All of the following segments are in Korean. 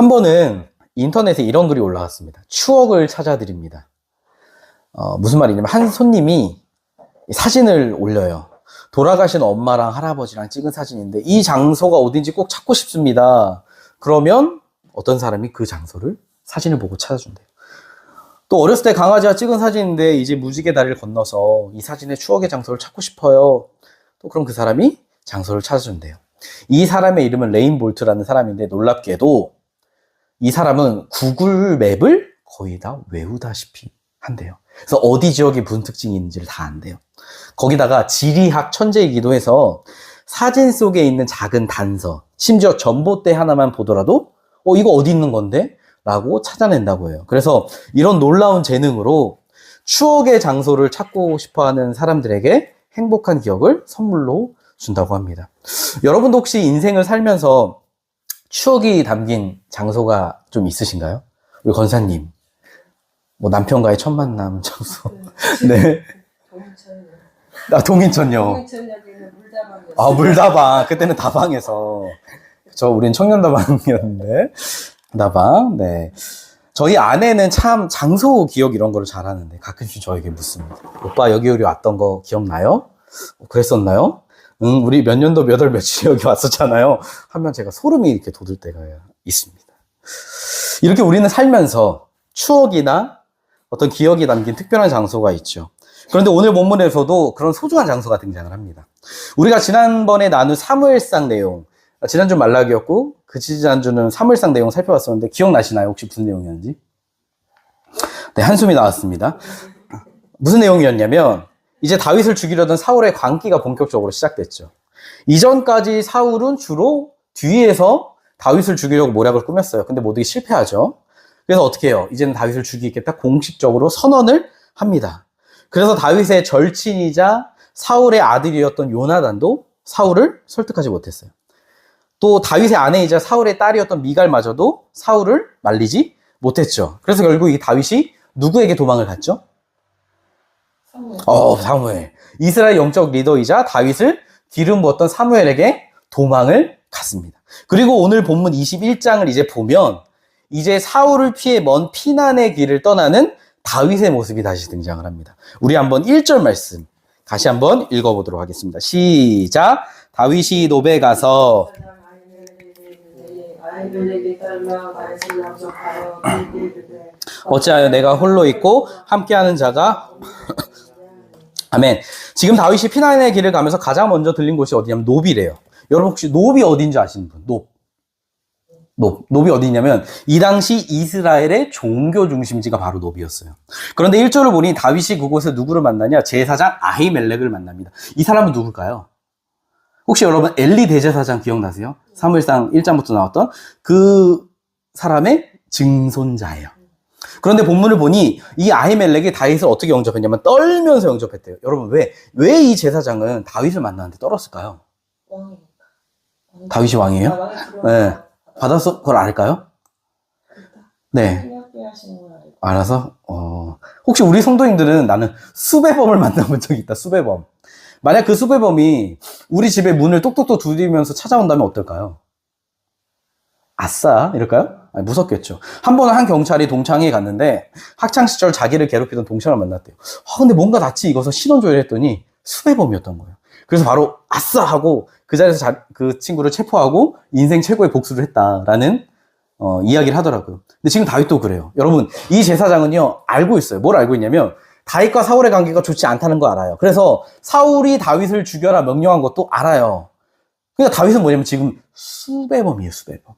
한 번은 인터넷에 이런 글이 올라왔습니다. 추억을 찾아드립니다. 무슨 말이냐면 한 손님이 사진을 올려요. 돌아가신 엄마랑 할아버지랑 찍은 사진인데 이 장소가 어딘지 꼭 찾고 싶습니다. 그러면 어떤 사람이 그 장소를 사진을 보고 찾아준대요. 또 어렸을 때 강아지가 찍은 사진인데 이제 무지개 다리를 건너서 이 사진의 추억의 장소를 찾고 싶어요. 또 그럼 그 사람이 장소를 찾아준대요. 이 사람의 이름은 레인 볼트라는 사람인데 놀랍게도 이 사람은 구글 맵을 거의 다 외우다시피 한대요. 그래서 어디 지역에 무슨 특징이 있는지를 다 안대요. 거기다가 지리학 천재이기도 해서 사진 속에 있는 작은 단서, 심지어 전봇대 하나만 보더라도 이거 어디 있는 건데? 라고 찾아낸다고 해요. 그래서 이런 놀라운 재능으로 추억의 장소를 찾고 싶어하는 사람들에게 행복한 기억을 선물로 준다고 합니다. 여러분도 혹시 인생을 살면서 추억이 담긴 장소가 좀 있으신가요? 우리 권사님, 뭐 남편과의 첫 만남 장소. 네. 동인천요. 동인천역에는 물다방이었어요. 아, 물다방. 그때는 다방에서. 우린 청년다방이었는데. 다방, 네. 저희 아내는 참 장소 기억 이런 거를 잘하는데 가끔씩 저에게 묻습니다. 오빠 여기 우리 왔던 거 기억나요? 그랬었나요? 응, 우리 몇 년도 몇 월 며칠 여기 왔었잖아요. 하면 제가 소름이 이렇게 돋을 때가 있습니다. 이렇게 우리는 살면서 추억이나 어떤 기억이 담긴 특별한 장소가 있죠. 그런데 오늘 본문에서도 그런 소중한 장소가 등장을 합니다. 우리가 지난번에 나눈 사무엘상 내용, 지난주 말라기였고 그 지난주는 사무엘상 내용 살펴봤었는데 기억나시나요? 혹시 무슨 내용이었는지? 네, 한숨이 나왔습니다. 무슨 내용이었냐면 이제 다윗을 죽이려던 사울의 광기가 본격적으로 시작됐죠. 이전까지 사울은 주로 뒤에서 다윗을 죽이려고 모략을 꾸몄어요. 근데 모두 실패하죠. 그래서 어떻게 해요? 이제는 다윗을 죽이겠다 공식적으로 선언을 합니다. 그래서 다윗의 절친이자 사울의 아들이었던 요나단도 사울을 설득하지 못했어요. 또 다윗의 아내이자 사울의 딸이었던 미갈마저도 사울을 말리지 못했죠. 그래서 결국 이 다윗이 누구에게 도망을 갔죠? 사무엘. 이스라엘 영적 리더이자 다윗을 기름 부었던 사무엘에게 도망을 갔습니다. 그리고 오늘 본문 21장을 이제 보면 이제 사울을 피해 먼 피난의 길을 떠나는 다윗의 모습이 다시 등장을 합니다. 우리 한번 1절 말씀 다시 한번 읽어보도록 하겠습니다. 시작. 다윗이 노베 가서 어찌하여 내가 홀로 있고 함께하는 자가 아멘. 지금 다윗이 피난의 길을 가면서 가장 먼저 들린 곳이 어디냐면 노비래요. 여러분 혹시 노비 어딘지 아시는 분? 노비 어디냐면 이 당시 이스라엘의 종교 중심지가 바로 노비였어요. 그런데 1절을 보니 다윗이 그곳에 누구를 만나냐? 제사장 아히멜렉을 만납니다. 이 사람은 누굴까요? 혹시 여러분 엘리 대제사장 기억나세요? 사무엘상 1장부터 나왔던 그 사람의 증손자예요. 그런데 본문을 보니 이 아히멜렉이 다윗을 어떻게 영접했냐면 떨면서 영접했대요. 여러분 왜 이 제사장은 다윗을 만나는데 떨었을까요? 왕이니까. 다윗이 왕이에요? 네. 받아서 그걸 알까요? 네. 알아서? 혹시 우리 성도님들은 나는 수배범을 만나본 적이 있다. 수배범. 만약 그 수배범이 우리 집에 문을 똑똑똑 두드리면서 찾아온다면 어떨까요? 아싸 이럴까요? 아니, 무섭겠죠. 한 번은 한 경찰이 동창회에 갔는데 학창시절 자기를 괴롭히던 동창을 만났대요. 근데 뭔가 낯이 익어서 신원조회를 했더니 수배범이었던 거예요. 그래서 바로 아싸 하고 그 자리에서 그 친구를 체포하고 인생 최고의 복수를 했다라는 이야기를 하더라고요. 근데 지금 다윗도 그래요. 여러분 이 제사장은요 알고 있어요. 뭘 알고 있냐면 다윗과 사울의 관계가 좋지 않다는 거 알아요. 그래서 사울이 다윗을 죽여라 명령한 것도 알아요. 그러니까 다윗은 뭐냐면 지금 수배범이에요. 수배범.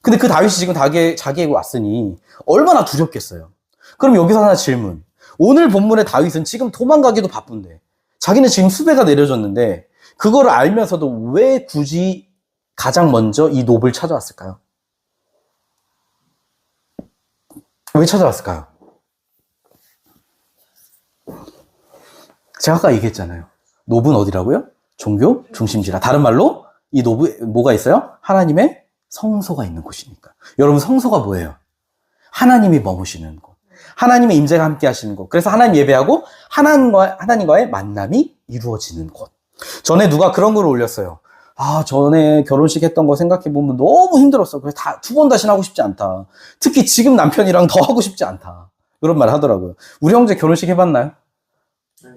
근데 그 다윗이 지금 자기에게 왔으니 얼마나 두렵겠어요. 그럼 여기서 하나 질문. 오늘 본문의 다윗은 지금 도망가기도 바쁜데 자기는 지금 수배가 내려졌는데 그거를 알면서도 왜 굳이 가장 먼저 이 노비를 찾아왔을까요? 왜 찾아왔을까요? 제가 아까 얘기했잖아요. 노브는 어디라고요? 종교 중심지라. 다른 말로 이 노브 뭐가 있어요? 하나님의 성소가 있는 곳이니까. 여러분 성소가 뭐예요? 하나님이 머무시는 곳. 하나님의 임재가 함께 하시는 곳. 그래서 하나님 예배하고 하나님과의 만남이 이루어지는 곳. 전에 누가 그런 글을 올렸어요. 전에 결혼식 했던 거 생각해보면 너무 힘들었어. 그래서 두 번 다시는 하고 싶지 않다. 특히 지금 남편이랑 더 하고 싶지 않다. 그런 말 하더라고요. 우리 형제 결혼식 해봤나요?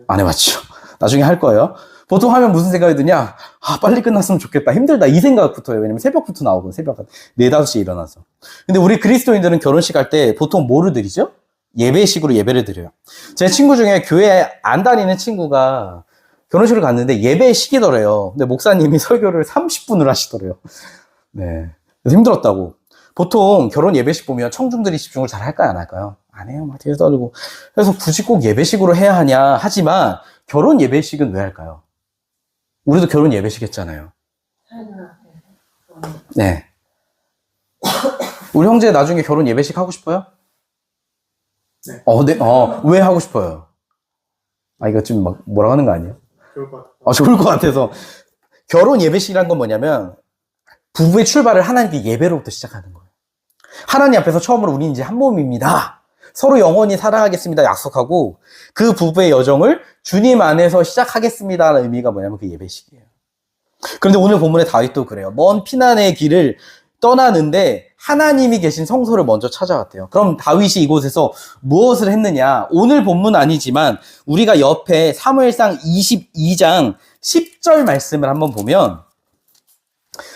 안 해봤죠. 나중에 할 거예요. 보통 하면 무슨 생각이 드냐? 빨리 끝났으면 좋겠다. 힘들다. 이 생각부터 해요. 왜냐면 새벽부터 나오고, 새벽 4, 5시에 일어나서. 근데 우리 그리스도인들은 결혼식 할 때 보통 뭐를 드리죠? 예배식으로 예배를 드려요. 제 친구 중에 교회 안 다니는 친구가 결혼식을 갔는데 예배식이더래요. 근데 목사님이 설교를 30분을 하시더래요. 네. 그래서 힘들었다고. 보통 결혼 예배식 보면 청중들이 집중을 잘 할까요? 안 할까요? 안 해요. 막 뒤에서 떠들고. 그래서 굳이 꼭 예배식으로 해야 하냐 하지만 결혼 예배식은 왜 할까요? 우리도 결혼 예배식 했잖아요. 네. 우리 형제 나중에 결혼 예배식 하고 싶어요? 네. 네. 왜 하고 싶어요? 이거 지금 막 뭐라고 하는 거 아니에요? 좋을 것 같아요. 좋을 것 같아서. 결혼 예배식이란 건 뭐냐면 부부의 출발을 하나님께 예배로부터 시작하는 거예요. 하나님 앞에서 처음으로 우리는 이제 한 몸입니다. 서로 영원히 사랑하겠습니다. 약속하고 그 부부의 여정을 주님 안에서 시작하겠습니다라는 의미가 뭐냐면 그 예배식이에요. 그런데 오늘 본문의 다윗도 그래요. 먼 피난의 길을 떠나는데 하나님이 계신 성소를 먼저 찾아왔대요. 그럼 다윗이 이곳에서 무엇을 했느냐? 오늘 본문 아니지만 우리가 옆에 사무엘상 22장 10절 말씀을 한번 보면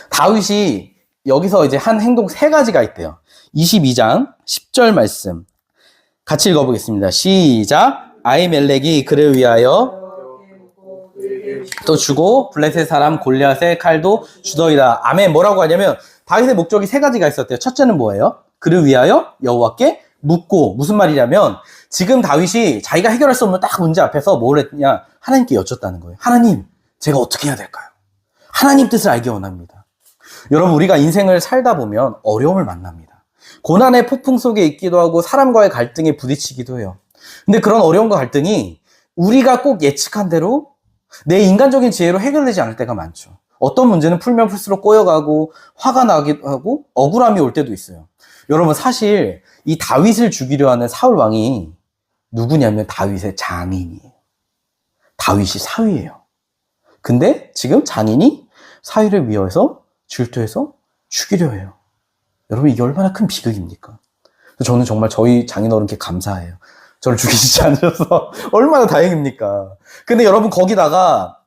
다윗이 여기서 이제 한 행동 3가지가 있대요. 22장 10절 말씀 같이 읽어보겠습니다. 시작. 아히멜렉이 그를 위하여 또 주고 블레셋 사람 골리앗의 칼도 주더이다. 아멘. 뭐라고 하냐면 다윗의 목적이 3가지가 있었대요. 첫째는 뭐예요? 그를 위하여 여호와께 묻고. 무슨 말이냐면 지금 다윗이 자기가 해결할 수 없는 딱 문제 앞에서 뭘 했냐? 하나님께 여쭙다는 거예요. 하나님, 제가 어떻게 해야 될까요? 하나님 뜻을 알기 원합니다. 여러분, 우리가 인생을 살다 보면 어려움을 만납니다. 고난의 폭풍 속에 있기도 하고 사람과의 갈등에 부딪히기도 해요. 근데 그런 어려움과 갈등이 우리가 꼭 예측한 대로 내 인간적인 지혜로 해결되지 않을 때가 많죠. 어떤 문제는 풀면 풀수록 꼬여가고 화가 나기도 하고 억울함이 올 때도 있어요. 여러분, 사실 이 다윗을 죽이려 하는 사울 왕이 누구냐면 다윗의 장인이에요. 다윗이 사위예요. 근데 지금 장인이 사위를 위해서 질투해서 죽이려 해요. 여러분, 이게 얼마나 큰 비극입니까? 저는 정말 저희 장인어른께 감사해요. 저를 죽이시지 않으셔서 얼마나 다행입니까? 근데 여러분, 거기다가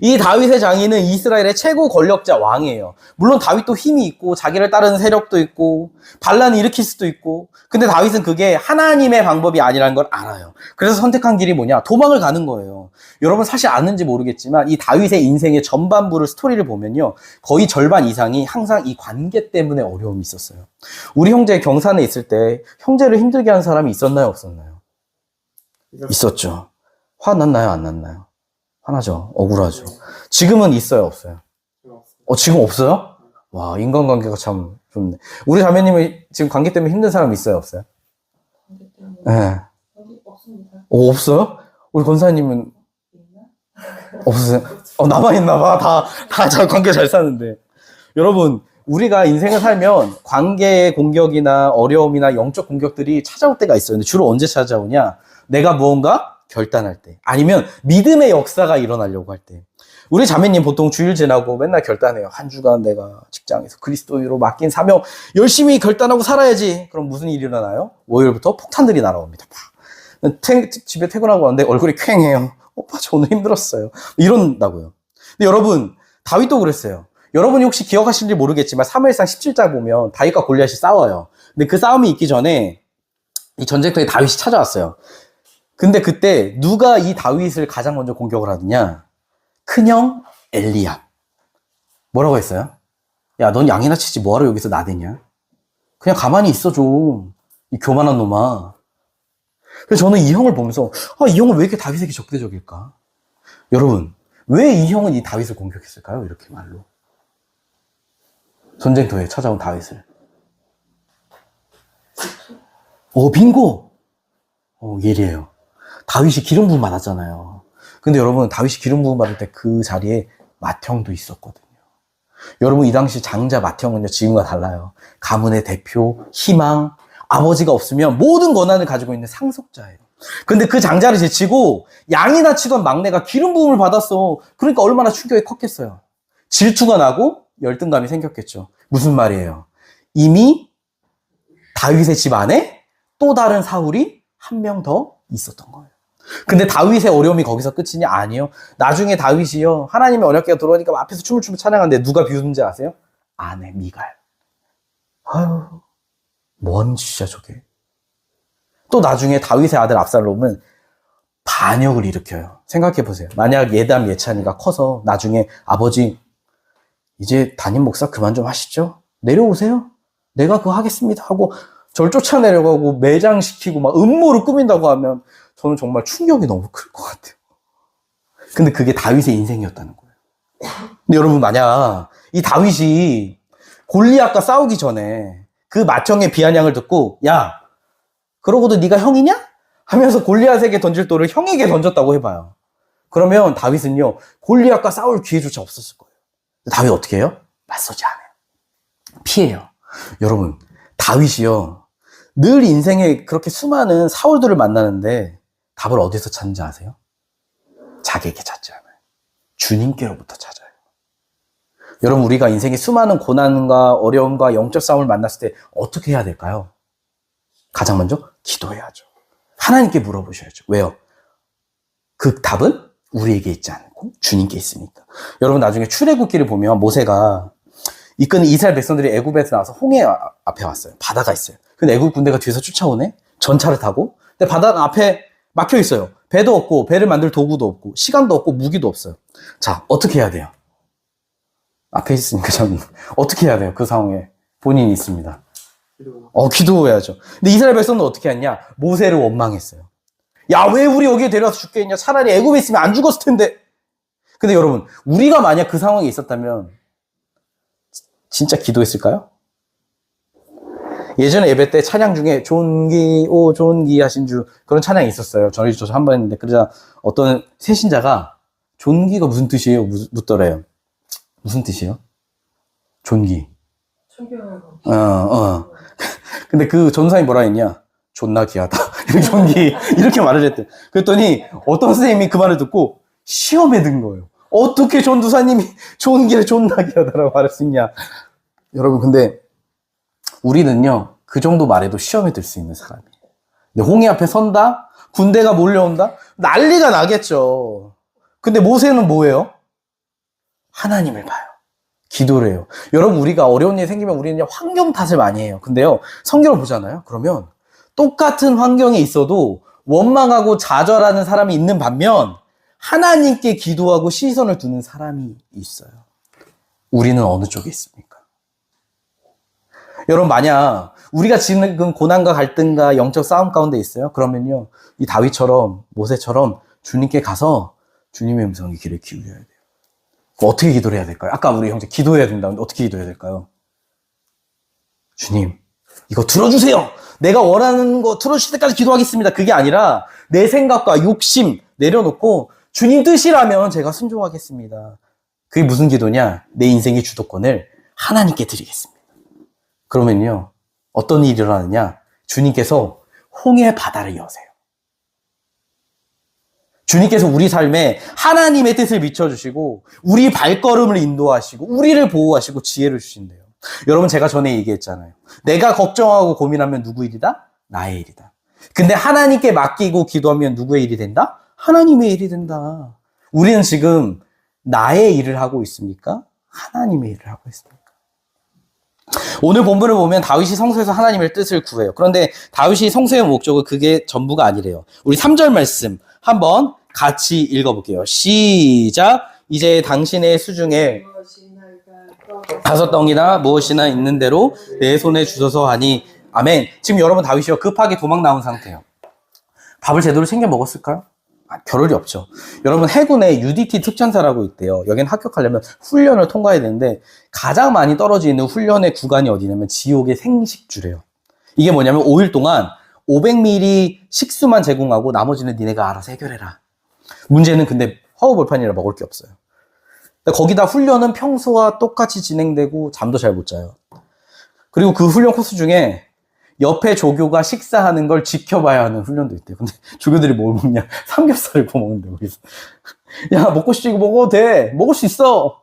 이 다윗의 장인은 이스라엘의 최고 권력자 왕이에요. 물론 다윗도 힘이 있고 자기를 따르는 세력도 있고 반란을 일으킬 수도 있고, 근데 다윗은 그게 하나님의 방법이 아니라는 걸 알아요. 그래서 선택한 길이 뭐냐? 도망을 가는 거예요. 여러분, 사실 아는지 모르겠지만 이 다윗의 인생의 전반부를 스토리를 보면요, 거의 절반 이상이 항상 이 관계 때문에 어려움이 있었어요. 우리 형제 경산에 있을 때 형제를 힘들게 한 사람이 있었나요, 없었나요? 있었죠. 화났나요, 안 났나요? 화나죠. 억울하죠. 지금은 있어요, 없어요? 지금 없어요? 와, 인간관계가 참 좋네. 우리 자매님은 지금 관계 때문에 힘든 사람 있어요, 없어요? 네. 없습니다. 없어요? 우리 권사님은 없으세요? 나만 있나 봐. 다 관계 잘 사는데. 여러분, 우리가 인생을 살면 관계의 공격이나 어려움이나 영적 공격들이 찾아올 때가 있어요. 근데 주로 언제 찾아오냐? 내가 무언가 결단할 때, 아니면 믿음의 역사가 일어나려고 할 때. 우리 자매님 보통 주일 지나고 맨날 결단해요. 한 주간 내가 직장에서 그리스도인으로 맡긴 사명 열심히 결단하고 살아야지. 그럼 무슨 일이 일어나요? 월요일부터 폭탄들이 날아옵니다. 집에 퇴근하고 왔는데 얼굴이 퀭해요. 오빠, 저 오늘 힘들었어요. 이런다고요. 근데 여러분, 다윗도 그랬어요. 여러분이 혹시 기억하실지 모르겠지만 사무엘상 17장 보면 다윗과 골리앗이 싸워요. 근데 그 싸움이 있기 전에 이 전쟁터에 다윗이 찾아왔어요. 근데 그때 누가 이 다윗을 가장 먼저 공격을 하느냐? 큰형 엘리압. 뭐라고 했어요? 야, 넌 양이나 치지 뭐하러 여기서 나대냐? 그냥 가만히 있어 좀. 이 교만한 놈아. 그래서 저는 이 형을 보면서 이 형은 왜 이렇게 다윗에게 적대적일까? 여러분, 왜 이 형은 이 다윗을 공격했을까요? 이렇게 말로. 전쟁터에 찾아온 다윗을. 빙고! 예리해요. 다윗이 기름 부음 받았잖아요. 근데 여러분, 다윗이 기름 부음 받을 때 그 자리에 맏형도 있었거든요. 여러분, 이 당시 장자 맏형은요, 지금과 달라요. 가문의 대표, 희망, 아버지가 없으면 모든 권한을 가지고 있는 상속자예요. 근데 그 장자를 제치고 양이나 치던 막내가 기름 부음을 받았어. 그러니까 얼마나 충격이 컸겠어요. 질투가 나고 열등감이 생겼겠죠. 무슨 말이에요? 이미 다윗의 집 안에 또 다른 사울이 한 명 더 있었던 거예요. 근데 다윗의 어려움이 거기서 끝이냐? 아니요. 나중에 다윗이요, 하나님의 언약궤가 들어오니까 앞에서 춤을 추며 찬양하는데 누가 비웃는지 아세요? 아내 미갈. 아유, 뭔 짓이야 저게. 또 나중에 다윗의 아들 압살롬은 반역을 일으켜요. 생각해보세요. 만약 예담 예찬이가 커서 나중에 아버지 이제 담임 목사 그만 좀 하시죠? 내려오세요. 내가 그거 하겠습니다 하고 저를 쫓아내려가고 매장시키고 막 음모를 꾸민다고 하면 저는 정말 충격이 너무 클 것 같아요. 근데 그게 다윗의 인생이었다는 거예요. 근데 여러분, 만약 이 다윗이 골리앗과 싸우기 전에 그 맏형의 비아냥을 듣고 야, 그러고도 네가 형이냐? 하면서 골리앗에게 던질 돌을 형에게 던졌다고 해봐요. 그러면 다윗은요, 골리앗과 싸울 기회조차 없었을 거예요. 다윗 어떻게 해요? 맞서지 않아요. 피해요. 여러분, 다윗이요, 늘 인생에 그렇게 수많은 사울들을 만나는데 답을 어디서 찾는지 아세요? 자기에게 찾지 않아요. 주님께로부터 찾아요. 여러분, 우리가 인생의 수많은 고난과 어려움과 영적 싸움을 만났을 때 어떻게 해야 될까요? 가장 먼저 기도해야죠. 하나님께 물어보셔야죠. 왜요? 그 답은 우리에게 있지 않고 주님께 있으니까. 여러분, 나중에 출애굽기를 보면 모세가 이끄는 이스라엘 백성들이 애굽에서 나와서 홍해 앞에 왔어요. 바다가 있어요. 근데 애굽 군대가 뒤에서 쫓아오네? 전차를 타고. 근데 바다 앞에 막혀 있어요. 배도 없고 배를 만들 도구도 없고 시간도 없고 무기도 없어요. 자, 어떻게 해야 돼요? 앞에 있으니까 저는 어떻게 해야 돼요? 그 상황에 본인이 있습니다. 기도해야죠. 근데 이스라엘 백성은 어떻게 했냐? 모세를 원망했어요. 야, 왜 우리 여기에 데려와서 죽게 했냐? 차라리 애굽에 있으면 안 죽었을 텐데. 근데 여러분, 우리가 만약 그 상황에 있었다면 진짜 기도했을까요? 예전에 예배 때 찬양 중에 존귀 오 존귀 하신 주 그런 찬양이 있었어요. 저도 한 번 했는데, 그러자 어떤 새신자가 존귀가 무슨 뜻이에요? 묻더래요. 무슨 뜻이에요? 존귀. 존경을 근데 그 전사님이 뭐라 했냐? 존나 귀하다. 존귀. 이렇게 말을 했대. 그랬더니 어떤 선생님이 그 말을 듣고 시험에 든 거예요. 어떻게 전도사님이 존귀를 존나 귀하다라고 말할 수 있냐? 여러분, 근데 우리는요, 그 정도 말해도 시험에 들 수 있는 사람이에요. 근데 홍해 앞에 선다? 군대가 몰려온다? 난리가 나겠죠. 근데 모세는 뭐예요? 하나님을 봐요. 기도를 해요. 여러분, 우리가 어려운 일이 생기면 우리는 환경 탓을 많이 해요. 근데요, 성경을 보잖아요. 그러면 똑같은 환경에 있어도 원망하고 좌절하는 사람이 있는 반면 하나님께 기도하고 시선을 두는 사람이 있어요. 우리는 어느 쪽에 있습니까? 여러분, 만약 우리가 지금 고난과 갈등과 영적 싸움 가운데 있어요. 그러면요, 이 다윗처럼 모세처럼 주님께 가서 주님의 음성에 귀를 기울여야 돼요. 어떻게 기도를 해야 될까요? 아까 우리 형제 기도해야 된다는데 어떻게 기도해야 될까요? 주님, 이거 들어주세요. 내가 원하는 거 들어주실 때까지 기도하겠습니다. 그게 아니라 내 생각과 욕심 내려놓고 주님 뜻이라면 제가 순종하겠습니다. 그게 무슨 기도냐? 내 인생의 주도권을 하나님께 드리겠습니다. 그러면요, 어떤 일이 일어나느냐? 주님께서 홍해 바다를 여세요. 주님께서 우리 삶에 하나님의 뜻을 비춰주시고 우리 발걸음을 인도하시고 우리를 보호하시고 지혜를 주신대요. 여러분, 제가 전에 얘기했잖아요. 내가 걱정하고 고민하면 누구 일이다? 나의 일이다. 근데 하나님께 맡기고 기도하면 누구의 일이 된다? 하나님의 일이 된다. 우리는 지금 나의 일을 하고 있습니까? 하나님의 일을 하고 있습니까? 오늘 본문을 보면 다윗이 성소에서 하나님의 뜻을 구해요. 그런데 다윗이 성소의 목적은 그게 전부가 아니래요. 우리 3절 말씀 한번 같이 읽어볼게요. 시작. 이제 당신의 수중에 5덩이나 무엇이나 있는 대로 내 손에 주소서 하니 아멘. 지금 여러분, 다윗이요, 급하게 도망 나온 상태예요. 밥을 제대로 챙겨 먹었을까요? 겨를이 없죠. 여러분, 해군에 UDT 특전사라고 있대요. 여기는 합격하려면 훈련을 통과해야 되는데 가장 많이 떨어져 있는 훈련의 구간이 어디냐면 지옥의 생식주래요. 이게 뭐냐면 5일 동안 500ml 식수만 제공하고 나머지는 니네가 알아서 해결해라. 문제는 근데 허허벌판이라 먹을 게 없어요. 거기다 훈련은 평소와 똑같이 진행되고 잠도 잘 못 자요. 그리고 그 훈련 코스 중에 옆에 조교가 식사하는 걸 지켜봐야 하는 훈련도 있대요. 근데 조교들이 뭘 먹냐? 삼겹살을 구워 먹는데, 거기서. 야, 먹고 싶지? 이거 먹어도 돼. 먹을 수 있어.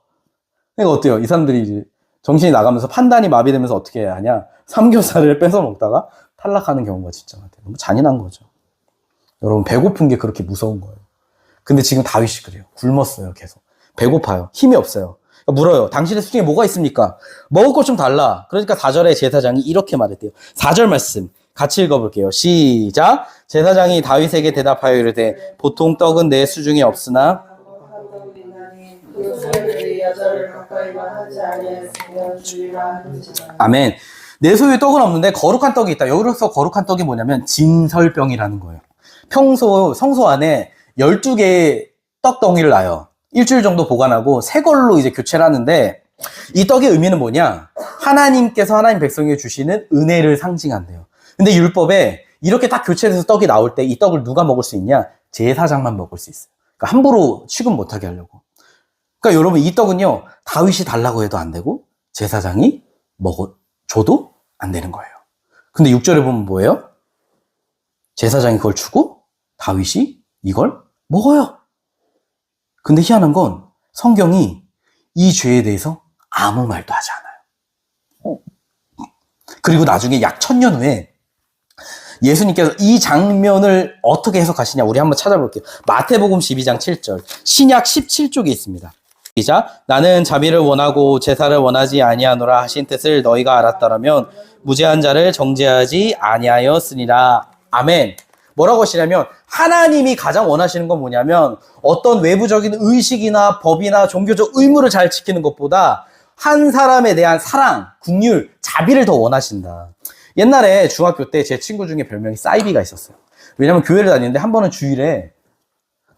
그러니까 어때요? 이 사람들이 이제 정신이 나가면서 판단이 마비되면서 어떻게 해야 하냐? 삼겹살을 뺏어 먹다가 탈락하는 경우가 진짜 많대요. 너무 잔인한 거죠. 여러분, 배고픈 게 그렇게 무서운 거예요. 근데 지금 다윗이 그래요. 굶었어요, 계속. 배고파요. 힘이 없어요. 그러니까 물어요. 당신의 수중에 뭐가 있습니까? 먹을 것 좀 달라. 그러니까 4절에 제사장이 이렇게 말했대요. 4절 말씀 같이 읽어볼게요. 시작. 제사장이 다윗에게 대답하여 이르되 보통 떡은 내 수중에 없으나 아멘. 내 소유에 떡은 없는데 거룩한 떡이 있다. 여기서 거룩한 떡이 뭐냐면 진설병이라는 거예요. 평소 성소 안에 12개의 떡덩이를 놔요. 일주일 정도 보관하고 새 걸로 이제 교체를 하는데 이 떡의 의미는 뭐냐? 하나님께서 하나님 백성에게 주시는 은혜를 상징한대요. 근데 율법에 이렇게 딱 교체돼서 떡이 나올 때 이 떡을 누가 먹을 수 있냐? 제사장만 먹을 수 있어요. 그러니까 함부로 취급 못하게 하려고. 그러니까 여러분, 이 떡은요, 다윗이 달라고 해도 안 되고 제사장이 줘도 안 되는 거예요. 근데 6절에 보면 뭐예요? 제사장이 그걸 주고 다윗이 이걸 먹어요. 근데 희한한 건 성경이 이 죄에 대해서 아무 말도 하지 않아요. 그리고 나중에 약 1000년 후에 예수님께서 이 장면을 어떻게 해석하시냐, 우리 한번 찾아볼게요. 마태복음 12장 7절, 신약 17쪽에 있습니다. 시작. 나는 자비를 원하고 제사를 원하지 아니하노라 하신 뜻을 너희가 알았더라면 무죄한 자를 정죄하지 아니하였으니라. 아멘. 뭐라고 하시냐면 하나님이 가장 원하시는 건 뭐냐면 어떤 외부적인 의식이나 법이나 종교적 의무를 잘 지키는 것보다 한 사람에 대한 사랑, 긍휼, 자비를 더 원하신다. 옛날에 중학교 때 제 친구 중에 별명이 사이비가 있었어요. 왜냐면 교회를 다니는데 한 번은 주일에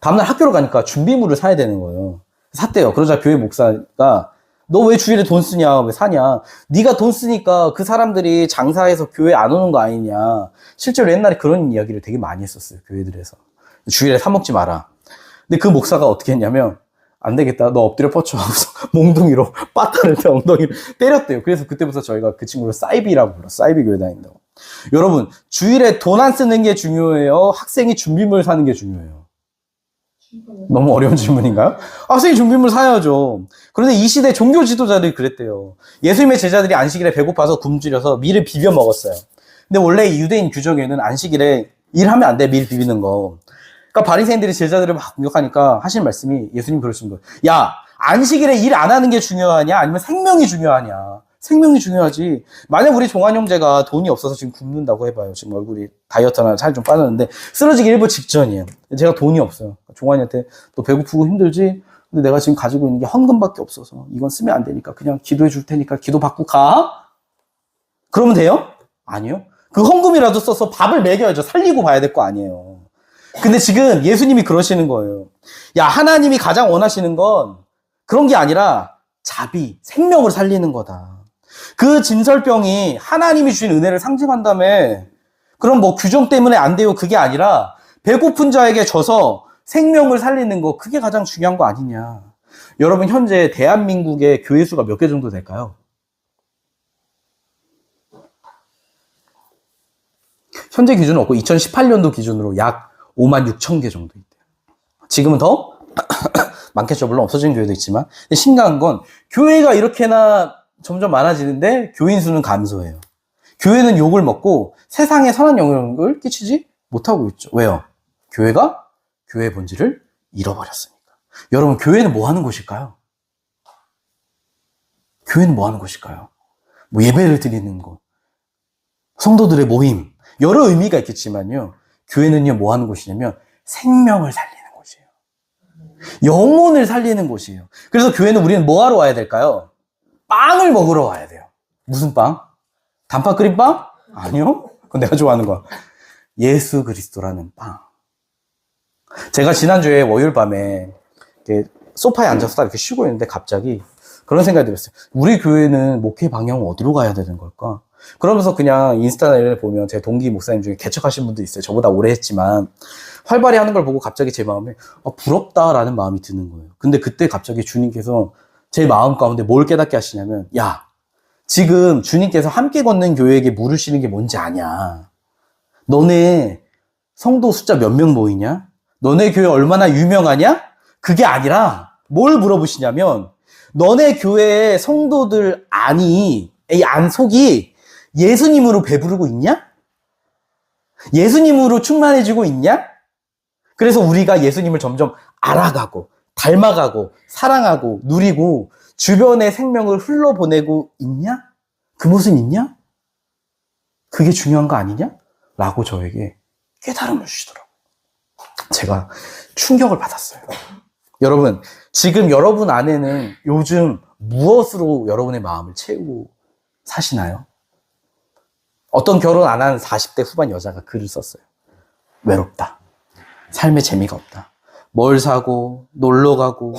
다음날 학교로 가니까 준비물을 사야 되는 거예요. 샀대요. 그러자 교회 목사가 너 왜 주일에 돈 쓰냐? 왜 사냐? 네가 돈 쓰니까 그 사람들이 장사해서 교회 안 오는 거 아니냐. 실제로 옛날에 그런 이야기를 되게 많이 했었어요. 교회들에서. 주일에 사 먹지 마라. 근데 그 목사가 어떻게 했냐면 안 되겠다. 너 엎드려 뻗쳐 하고서 몽둥이로 빠따를 때 엉덩이를 때렸대요. 그래서 그때부터 저희가 그 친구를 사이비라고 불러요. 사이비 교회 다닌다고. 여러분, 주일에 돈 안 쓰는 게 중요해요? 학생이 준비물 사는 게 중요해요? 너무 어려운 질문인가요? 학생이 준비물 사야죠. 그런데 이 시대 종교 지도자들이 그랬대요. 예수님의 제자들이 안식일에 배고파서 굶주려서 밀을 비벼 먹었어요. 근데 원래 유대인 규정에는 안식일에 일하면 안 돼, 밀 비비는 거. 그러니까 바리새인들이 제자들을 막 공격하니까 하신 말씀이, 예수님 그러신 거예요. 야, 안식일에 일 안 하는 게 중요하냐? 아니면 생명이 중요하냐? 생명이 중요하지. 만약 우리 종환 형제가 돈이 없어서 지금 굶는다고 해봐요. 지금 얼굴이 다이어트나 살 좀 빠졌는데 쓰러지기 일부 직전이에요. 제가 돈이 없어요. 종환이한테 너 배고프고 힘들지? 근데 내가 지금 가지고 있는 게 헌금밖에 없어서 이건 쓰면 안 되니까 그냥 기도해 줄 테니까 기도 받고 가? 그러면 돼요? 아니요. 그 헌금이라도 써서 밥을 먹여야죠. 살리고 봐야 될 거 아니에요. 근데 지금 예수님이 그러시는 거예요. 야, 하나님이 가장 원하시는 건 그런 게 아니라 자비, 생명을 살리는 거다. 그 진설병이 하나님이 주신 은혜를 상징한다며. 그럼 뭐 규정 때문에 안 돼요. 그게 아니라 배고픈 자에게 줘서 생명을 살리는 거, 그게 가장 중요한 거 아니냐. 여러분, 현재 대한민국의 교회 수가 몇 개 정도 될까요? 현재 기준은 없고 2018년도 기준으로 약 56,000개 정도 있대요. 지금은 더 많겠죠. 물론 없어지는 교회도 있지만. 근데 심각한 건 교회가 이렇게나 점점 많아지는데 교인 수는 감소해요. 교회는 욕을 먹고 세상에 선한 영향을 끼치지 못하고 있죠. 왜요? 교회가 교회의 본질을 잃어버렸으니까. 여러분, 교회는 뭐 하는 곳일까요? 교회는 뭐 하는 곳일까요? 뭐 예배를 드리는 곳, 성도들의 모임, 여러 의미가 있겠지만요. 교회는요, 뭐 하는 곳이냐면 생명을 살리는 곳이에요. 영혼을 살리는 곳이에요. 그래서 교회는 우리는 뭐 하러 와야 될까요? 빵을 먹으러 와야 돼요. 무슨 빵? 단팥 크림빵? 아니요. 그건 내가 좋아하는 거야. 예수 그리스도라는 빵. 제가 지난주에 월요일 밤에 이렇게 소파에 앉아서 딱 이렇게 쉬고 있는데 갑자기 그런 생각이 들었어요. 우리 교회는 목회 방향은 어디로 가야 되는 걸까? 그러면서 그냥 인스타나 이런 데 보면 제 동기 목사님 중에 개척하신 분도 있어요. 저보다 오래 했지만 활발히 하는 걸 보고 갑자기 제 마음에 부럽다라는 마음이 드는 거예요. 근데 그때 갑자기 주님께서 제 마음 가운데 뭘 깨닫게 하시냐면, 야, 지금 주님께서 함께 걷는 교회에게 물으시는 게 뭔지 아냐? 너네 성도 숫자 몇 명 모이냐? 너네 교회 얼마나 유명하냐? 그게 아니라 뭘 물어보시냐면, 너네 교회의 성도들 안이, 이 안속이 예수님으로 배부르고 있냐? 예수님으로 충만해지고 있냐? 그래서 우리가 예수님을 점점 알아가고, 닮아가고, 사랑하고, 누리고, 주변의 생명을 흘러보내고 있냐? 그 모습 있냐? 그게 중요한 거 아니냐? 라고 저에게 깨달음을 주시더라고요. 제가 충격을 받았어요. 여러분, 지금 여러분 안에는 요즘 무엇으로 여러분의 마음을 채우고 사시나요? 어떤 결혼 안 한 40대 후반 여자가 글을 썼어요. 외롭다. 삶에 재미가 없다. 뭘 사고, 놀러 가고,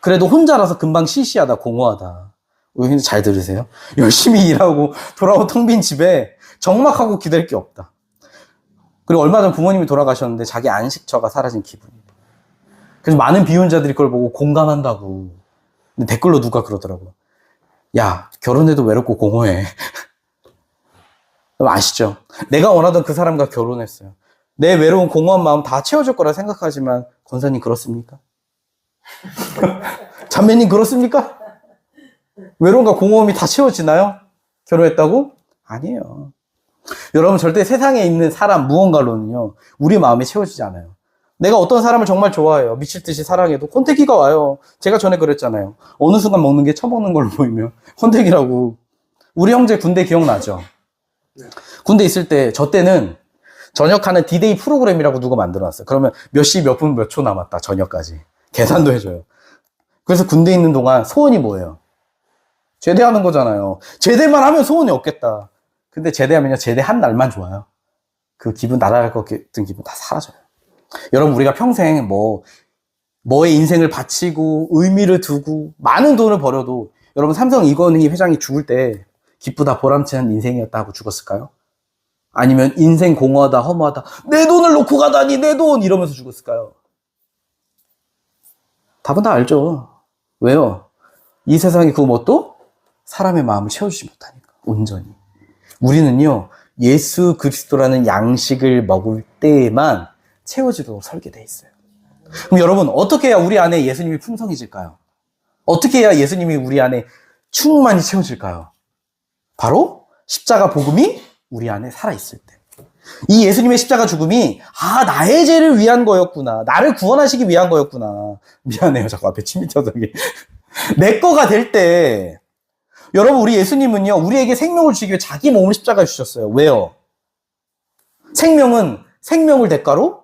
그래도 혼자라서 금방 시시하다, 공허하다. 여러분 잘 들으세요? 열심히 일하고 돌아온 텅 빈 집에 적막하고 기댈 게 없다. 그리고 얼마 전 부모님이 돌아가셨는데 자기 안식처가 사라진 기분이에요. 그래서 많은 비혼자들이 그걸 보고 공감한다고. 근데 댓글로 누가 그러더라고요. 야, 결혼해도 외롭고 공허해. 아시죠? 내가 원하던 그 사람과 결혼했어요. 내 외로운 공허한 마음 다 채워줄 거라 생각하지만 권사님 그렇습니까? 자매님 그렇습니까? 외로움과 공허함이 다 채워지나요? 결혼했다고? 아니에요. 여러분 절대 세상에 있는 사람 무언가로는요 우리 마음이 채워지지 않아요. 내가 어떤 사람을 정말 좋아해요. 미칠 듯이 사랑해도 권태기가 와요. 제가 전에 그랬잖아요. 어느 순간 먹는 게 처먹는 걸로 보이면 권태기라고. 우리 형제 군대 기억나죠? 군대 있을 때 저 때는 저녁하는 디데이 프로그램이라고 누가 만들어놨어요. 그러면 몇 시 몇 분 몇 초 남았다 저녁까지 계산도 해줘요. 그래서 군대 있는 동안 소원이 뭐예요? 제대하는 거잖아요. 제대만 하면 소원이 없겠다. 근데 제대하면요 제대한 날만 좋아요. 그 기분 날아갈 것 같은 기분 다 사라져요. 여러분 우리가 평생 뭐의 인생을 바치고 의미를 두고 많은 돈을 벌여도 여러분 삼성 이건희 회장이 죽을 때 기쁘다 보람찬 인생이었다 하고 죽었을까요? 아니면 인생 공허하다 허무하다 내 돈을 놓고 가다니 내 돈 이러면서 죽었을까요? 답은 다 알죠. 왜요? 이 세상이 그 뭣도 사람의 마음을 채워주지 못하니까 온전히. 우리는요 예수 그리스도라는 양식을 먹을 때에만 채워지도록 설계되어 있어요. 그럼 여러분 어떻게 해야 우리 안에 예수님이 풍성해질까요? 어떻게 해야 예수님이 우리 안에 충만히 채워질까요? 바로 십자가 복음이 우리 안에 살아있을 때. 이 예수님의 십자가 죽음이 나의 죄를 위한 거였구나. 나를 구원하시기 위한 거였구나. 미안해요. 자꾸 앞에 침 밑에서 내 거가 될 때 여러분 우리 예수님은요 우리에게 생명을 주기 위해 자기 몸을 십자가에 주셨어요. 왜요? 생명은 생명을 대가로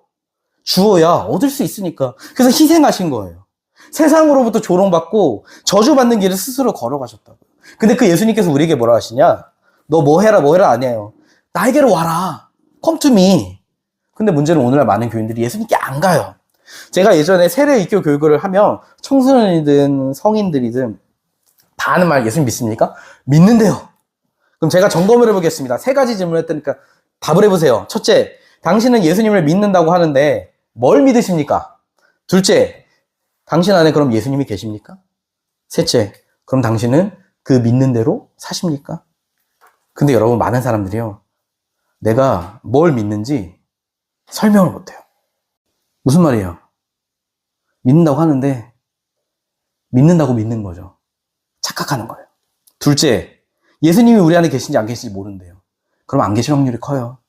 주어야 얻을 수 있으니까. 그래서 희생하신 거예요. 세상으로부터 조롱받고 저주받는 길을 스스로 걸어가셨다고요. 근데 그 예수님께서 우리에게 뭐라 하시냐? 너 뭐 해라 아니에요. 나에게로 와라. Come to me. 근데 문제는 오늘날 많은 교인들이 예수님께 안 가요. 제가 예전에 세례 입교 교육을 하면 청소년이든 성인들이든 다 하는 말 예수님 믿습니까? 믿는데요. 그럼 제가 점검을 해보겠습니다. 3가지 질문을 했으니까 답을 해보세요. 첫째, 당신은 예수님을 믿는다고 하는데 뭘 믿으십니까? 둘째, 당신 안에 그럼 예수님이 계십니까? 셋째, 그럼 당신은 그 믿는 대로 사십니까? 근데 여러분 많은 사람들이요. 내가 뭘 믿는지 설명을 못해요. 무슨 말이에요? 믿는다고 하는데 믿는다고 믿는 거죠. 착각하는 거예요. 둘째, 예수님이 우리 안에 계신지 안 계신지 모른대요. 그럼 안 계실 확률이 커요.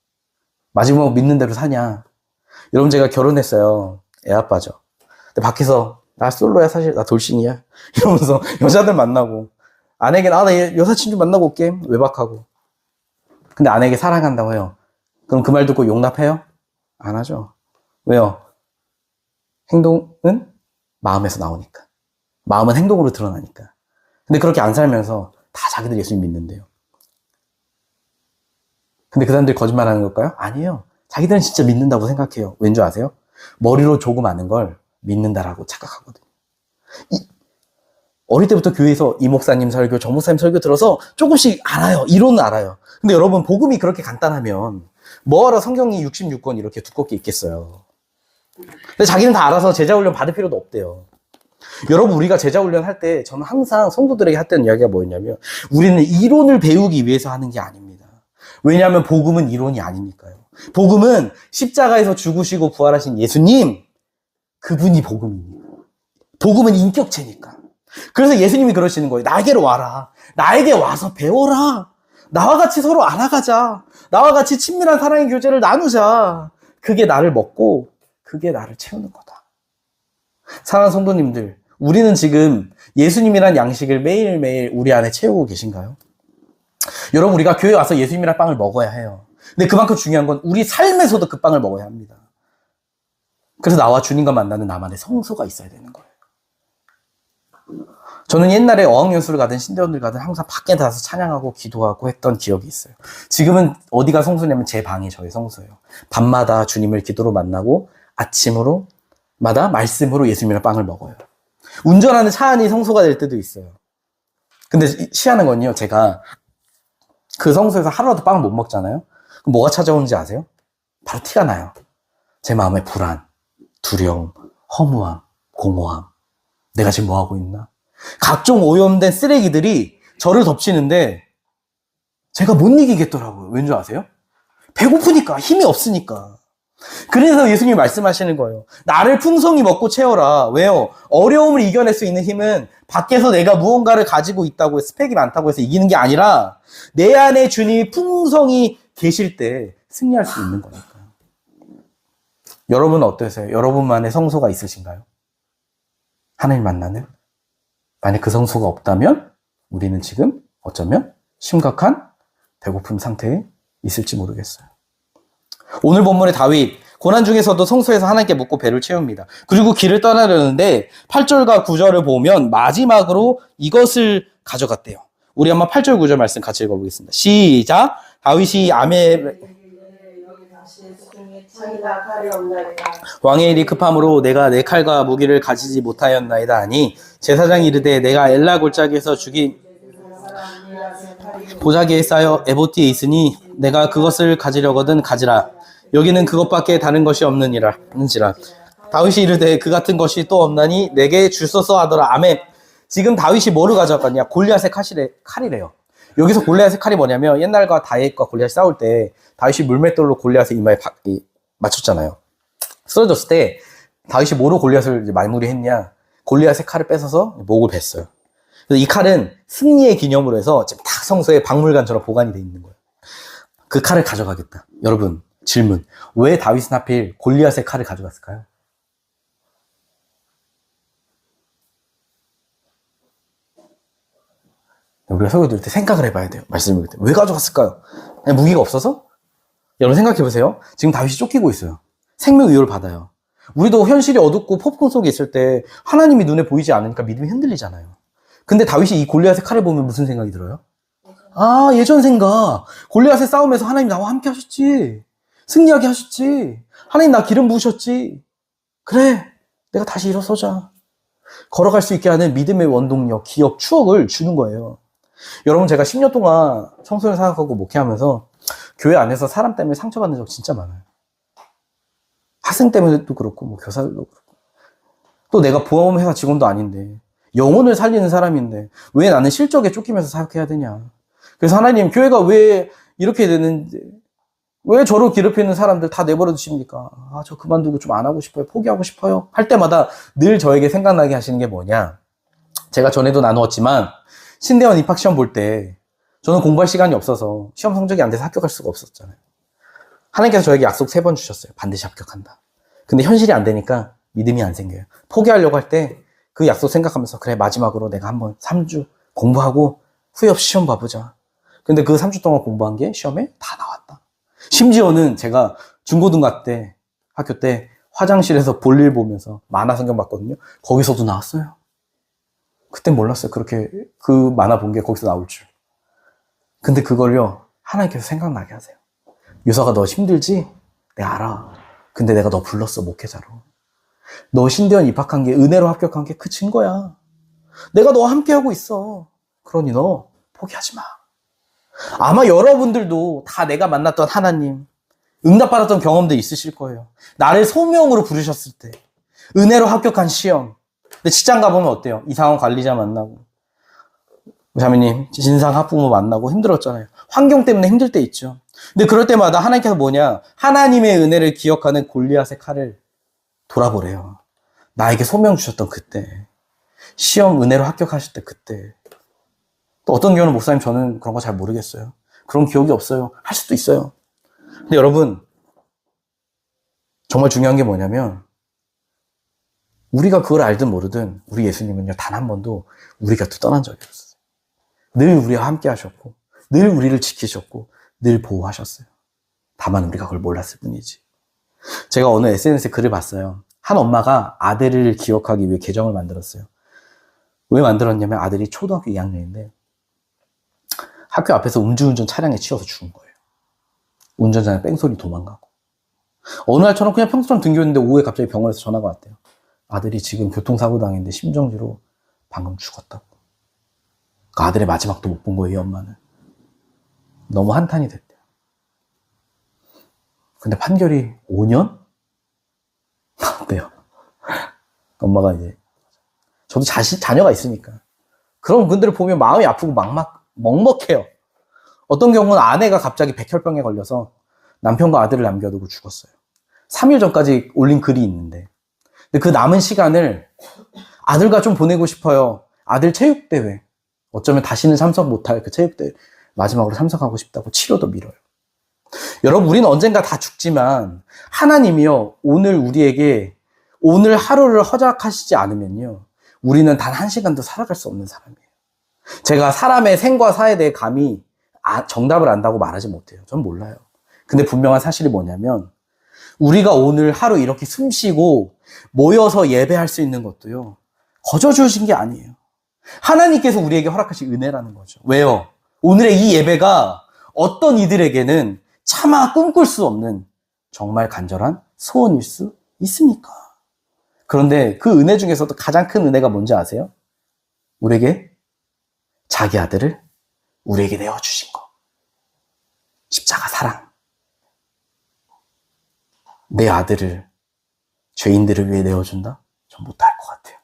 마지막 믿는 대로 사냐. 여러분 제가 결혼했어요. 애 아빠죠. 근데 밖에서 나 솔로야 사실 나 돌싱이야 이러면서 여자들 만나고 아내에게 나 여사친 좀 만나고 올게 외박하고. 근데 아내에게 사랑한다고 해요. 그럼 그 말 듣고 용납해요? 안 하죠. 왜요? 행동은 마음에서 나오니까. 마음은 행동으로 드러나니까. 근데 그렇게 안 살면서 다 자기들 예수님 믿는데요. 근데 그 사람들이 거짓말하는 걸까요? 아니에요. 자기들은 진짜 믿는다고 생각해요. 왠 줄 아세요? 머리로 조금 아는 걸 믿는다라고 착각하거든요. 어릴 때부터 교회에서 이 목사님 설교, 저 목사님 설교 들어서 조금씩 알아요. 이론은 알아요. 근데 여러분 복음이 그렇게 간단하면 뭐하러 성경이 66권 이렇게 두껍게 있겠어요. 근데 자기는 다 알아서 제자훈련 받을 필요도 없대요. 여러분 우리가 제자훈련 할 때 저는 항상 성도들에게 했던 이야기가 뭐였냐면 우리는 이론을 배우기 위해서 하는 게 아닙니다. 왜냐하면 복음은 이론이 아니니까요. 복음은 십자가에서 죽으시고 부활하신 예수님, 그분이 복음입니다. 복음은 인격체니까. 그래서 예수님이 그러시는 거예요. 나에게로 와라. 나에게 와서 배워라. 나와 같이 서로 알아가자. 나와 같이 친밀한 사랑의 교제를 나누자. 그게 나를 먹고 그게 나를 채우는 거다. 사랑하는 성도님들, 우리는 지금 예수님이란 양식을 매일매일 우리 안에 채우고 계신가요? 여러분, 우리가 교회 와서 예수님이란 빵을 먹어야 해요. 근데 그만큼 중요한 건 우리 삶에서도 그 빵을 먹어야 합니다. 그래서 나와 주님과 만나는 나만의 성소가 있어야 되는 거예요. 저는 옛날에 어학연수를 가든 신대원들 가든 항상 밖에 나가서 찬양하고 기도하고 했던 기억이 있어요. 지금은 어디가 성소냐면 제 방이 저의 성소예요. 밤마다 주님을 기도로 만나고 아침으로 마다 말씀으로 예수님이랑 빵을 먹어요. 운전하는 차 안이 성소가 될 때도 있어요. 근데 희한한 건요, 제가 그 성소에서 하루라도 빵을 못 먹잖아요. 그럼 뭐가 찾아오는지 아세요? 바로 티가 나요. 제 마음의 불안, 두려움, 허무함, 공허함. 내가 지금 뭐 하고 있나? 각종 오염된 쓰레기들이 저를 덮치는데 제가 못 이기겠더라고요. 왠 줄 아세요? 배고프니까, 힘이 없으니까. 그래서 예수님이 말씀하시는 거예요. 나를 풍성히 먹고 채워라. 왜요? 어려움을 이겨낼 수 있는 힘은 밖에서 내가 무언가를 가지고 있다고 스펙이 많다고 해서 이기는 게 아니라 내 안에 주님이 풍성히 계실 때 승리할 수 있는 거니까요. 여러분은 어떠세요? 여러분만의 성소가 있으신가요? 하나님 만나는? 만약 그 성소가 없다면 우리는 지금 어쩌면 심각한 배고픔 상태에 있을지 모르겠어요. 오늘 본문의 다윗, 고난 중에서도 성소에서 하나님께 묻고 배를 채웁니다. 그리고 길을 떠나려는데 8절과 9절을 보면 마지막으로 이것을 가져갔대요. 우리 한번 8절 9절 말씀 같이 읽어보겠습니다. 시작! 다윗이 왕의 일이 급함으로 내가 내 칼과 무기를 가지지 못하였나이다 하니 제사장이 이르되 내가 엘라 골짜기에서 죽인 보자기에 쌓여 에봇디에 있으니 내가 그것을 가지려거든 가지라. 여기는 그것밖에 다른 것이 없느니라. 다윗이 이르되 그 같은 것이 또 없나니 내게 주소서 하더라. 아멘. 지금 다윗이 뭐를 가져갔냐? 골리앗의 칼이래요. 여기서 골리앗의 칼이 뭐냐면 옛날과 다윗과 골리앗이 싸울 때 다윗이 물맷돌로 골리앗의 이마에 맞췄잖아요. 쓰러졌을 때 다윗이 뭐로 골리앗을 말무리했냐? 골리앗의 칼을 뺏어서 목을 뱄어요. 그래서 이 칼은 승리의 기념으로 해서 지금 딱 성소에 박물관처럼 보관이 돼 있는 거예요. 그 칼을 가져가겠다. 여러분, 질문. 왜 다윗은 하필 골리앗의 칼을 가져갔을까요? 우리가 설교 들을 때 생각을 해봐야 돼요. 말씀을 들을 때. 왜 가져갔을까요? 그냥 무기가 없어서? 여러분 생각해보세요. 지금 다윗이 쫓기고 있어요. 생명위협을 받아요. 우리도 현실이 어둡고 폭풍 속에 있을 때 하나님이 눈에 보이지 않으니까 믿음이 흔들리잖아요. 근데 다윗이 이 골리앗의 칼을 보면 무슨 생각이 들어요? 아, 예전 생각. 골리앗의 싸움에서 하나님 나와 함께 하셨지. 승리하게 하셨지. 하나님 나 기름 부으셨지. 그래, 내가 다시 일어서자. 걸어갈 수 있게 하는 믿음의 원동력, 기억, 추억을 주는 거예요. 여러분, 제가 10년 동안 청소년 사역하고 목회하면서 교회 안에서 사람 때문에 상처받는 적 진짜 많아요. 학생 때문에도 그렇고, 뭐 교사들도 그렇고. 또 내가 보험회사 직원도 아닌데, 영혼을 살리는 사람인데, 왜 나는 실적에 쫓기면서 사역해야 되냐. 그래서 하나님, 교회가 왜 이렇게 되는지, 왜 저를 괴롭히는 사람들 다 내버려 두십니까? 아, 저 그만두고 좀 안 하고 싶어요. 포기하고 싶어요. 할 때마다 늘 저에게 생각나게 하시는 게 뭐냐. 제가 전에도 나누었지만, 신대원 입학시험 볼 때, 저는 공부할 시간이 없어서 시험 성적이 안 돼서 합격할 수가 없었잖아요. 하나님께서 저에게 약속 3번 주셨어요. 반드시 합격한다. 근데 현실이 안 되니까 믿음이 안 생겨요. 포기하려고 할 때 그 약속 생각하면서 그래, 마지막으로 내가 한번 3주 공부하고 후회 없이 시험 봐보자. 근데 그 3주 동안 공부한 게 시험에 다 나왔다. 심지어는 제가 중고등학교 때, 학교 때 화장실에서 볼일 보면서 만화 성경 봤거든요. 거기서도 나왔어요. 그땐 몰랐어요. 그렇게 그 만화 본 게 거기서 나올 줄. 근데 그걸요, 하나님께서 생각나게 하세요. 유서가 너 힘들지? 내가 알아. 근데 내가 너 불렀어, 목회자로. 너 신대원 입학한 게, 은혜로 합격한 게 그 증거야. 내가 너와 함께하고 있어. 그러니 너 포기하지 마. 아마 여러분들도 다 내가 만났던 하나님, 응답받았던 경험도 있으실 거예요. 나를 소명으로 부르셨을 때, 은혜로 합격한 시험. 근데 직장 가보면 어때요? 이상한 관리자 만나고, 자매님, 진상 학부모 만나고 힘들었잖아요. 환경 때문에 힘들 때 있죠. 근데 그럴 때마다 하나님께서 뭐냐? 하나님의 은혜를 기억하는 골리앗의 칼을 돌아보래요. 나에게 소명 주셨던 그때. 시험 은혜로 합격하실 때 그때. 또 어떤 경우는 목사님 저는 그런 거 잘 모르겠어요. 그런 기억이 없어요. 할 수도 있어요. 근데 여러분, 정말 중요한 게 뭐냐면 우리가 그걸 알든 모르든 우리 예수님은요, 단 한 번도 우리 곁을 떠난 적이 없어요. 늘 우리와 함께 하셨고 늘 우리를 지키셨고 늘 보호하셨어요. 다만 우리가 그걸 몰랐을 뿐이지. 제가 어느 SNS에 글을 봤어요. 한 엄마가 아들을 기억하기 위해 계정을 만들었어요. 왜 만들었냐면 아들이 초등학교 2학년인데 학교 앞에서 음주운전 차량에 치여서 죽은 거예요. 운전자는 뺑소니 도망가고. 어느 날처럼 그냥 평소처럼 등교했는데 오후에 갑자기 병원에서 전화가 왔대요. 아들이 지금 교통사고 당했는데 심정지로 방금 죽었다고. 그 아들의 마지막도 못 본 거예요, 이 엄마는. 너무 한탄이 됐대요. 근데 판결이 5년? 나왔대요. 엄마가 이제, 저도 자녀가 있으니까. 그런 분들을 보면 마음이 아프고 먹먹해요. 어떤 경우는 아내가 갑자기 백혈병에 걸려서 남편과 아들을 남겨두고 죽었어요. 3일 전까지 올린 글이 있는데. 근데 그 남은 시간을 아들과 좀 보내고 싶어요. 아들 체육대회. 어쩌면 다시는 참석 못할 그 체육대회. 마지막으로 참석하고 싶다고 치료도 미뤄요. 여러분, 우리는 언젠가 다 죽지만 하나님이요, 오늘 우리에게 오늘 하루를 허락하시지 않으면요, 우리는 단 한 시간도 살아갈 수 없는 사람이에요. 제가 사람의 생과 사에 대해 감히 정답을 안다고 말하지 못해요. 전 몰라요. 근데 분명한 사실이 뭐냐면 우리가 오늘 하루 이렇게 숨 쉬고 모여서 예배할 수 있는 것도요, 거저 주신 게 아니에요. 하나님께서 우리에게 허락하신 은혜라는 거죠. 왜요? 오늘의 이 예배가 어떤 이들에게는 차마 꿈꿀 수 없는 정말 간절한 소원일 수 있으니까. 그런데 그 은혜 중에서도 가장 큰 은혜가 뭔지 아세요? 우리에게 자기 아들을 우리에게 내어주신 거. 십자가 사랑. 내 아들을 죄인들을 위해 내어준다? 전 못할 것 같아요.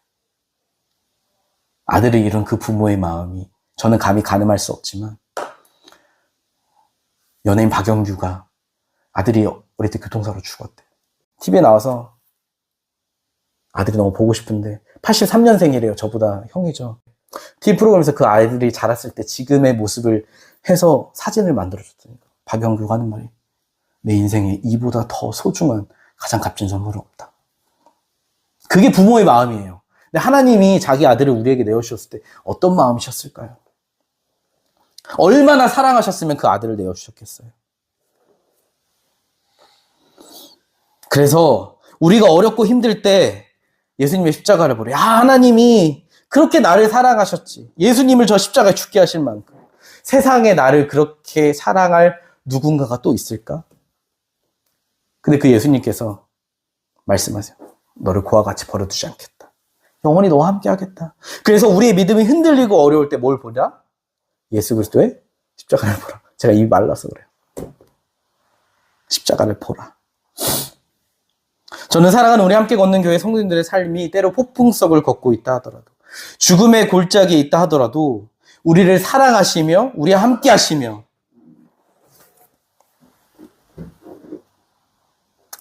아들을 잃은 그 부모의 마음이 저는 감히 가늠할 수 없지만, 연예인 박영규가 아들이 어릴 때 교통사고로 죽었대. TV에 나와서 아들이 너무 보고 싶은데 83년생이래요. 저보다 형이죠. TV 프로그램에서 그 아이들이 자랐을 때 지금의 모습을 해서 사진을 만들어줬다니까. 박영규가 하는 말이, 내 인생에 이보다 더 소중한 가장 값진 선물은 없다. 그게 부모의 마음이에요. 근데 하나님이 자기 아들을 우리에게 내어주셨을 때 어떤 마음이셨을까요? 얼마나 사랑하셨으면 그 아들을 내어주셨겠어요. 그래서 우리가 어렵고 힘들 때 예수님의 십자가를 보래. 하나님이 그렇게 나를 사랑하셨지. 예수님을 저 십자가에 죽게 하실 만큼. 세상에 나를 그렇게 사랑할 누군가가 또 있을까? 근데 그 예수님께서 말씀하세요. 너를 그와 같이 버려두지 않겠다. 영원히 너와 함께 하겠다. 그래서 우리의 믿음이 흔들리고 어려울 때 뭘 보자? 예수 그리스도의 십자가를 보라. 제가 입이 말라서 그래요. 십자가를 보라. 저는 사랑하는 우리 함께 걷는 교회 성도님들의 삶이 때로 폭풍석을 걷고 있다 하더라도, 죽음의 골짜기에 있다 하더라도 우리를 사랑하시며 우리와 함께 하시며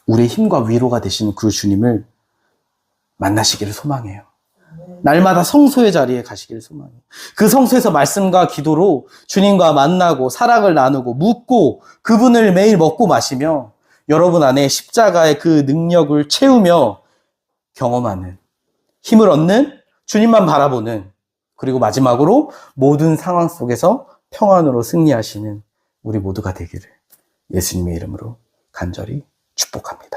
우리의 힘과 위로가 되시는 그 주님을 만나시기를 소망해요. 날마다 성소의 자리에 가시기를 소망해요. 그 성소에서 말씀과 기도로 주님과 만나고 사랑을 나누고 묻고 그분을 매일 먹고 마시며 여러분 안에 십자가의 그 능력을 채우며 경험하는, 힘을 얻는, 주님만 바라보는, 그리고 마지막으로 모든 상황 속에서 평안으로 승리하시는 우리 모두가 되기를 예수님의 이름으로 간절히 축복합니다.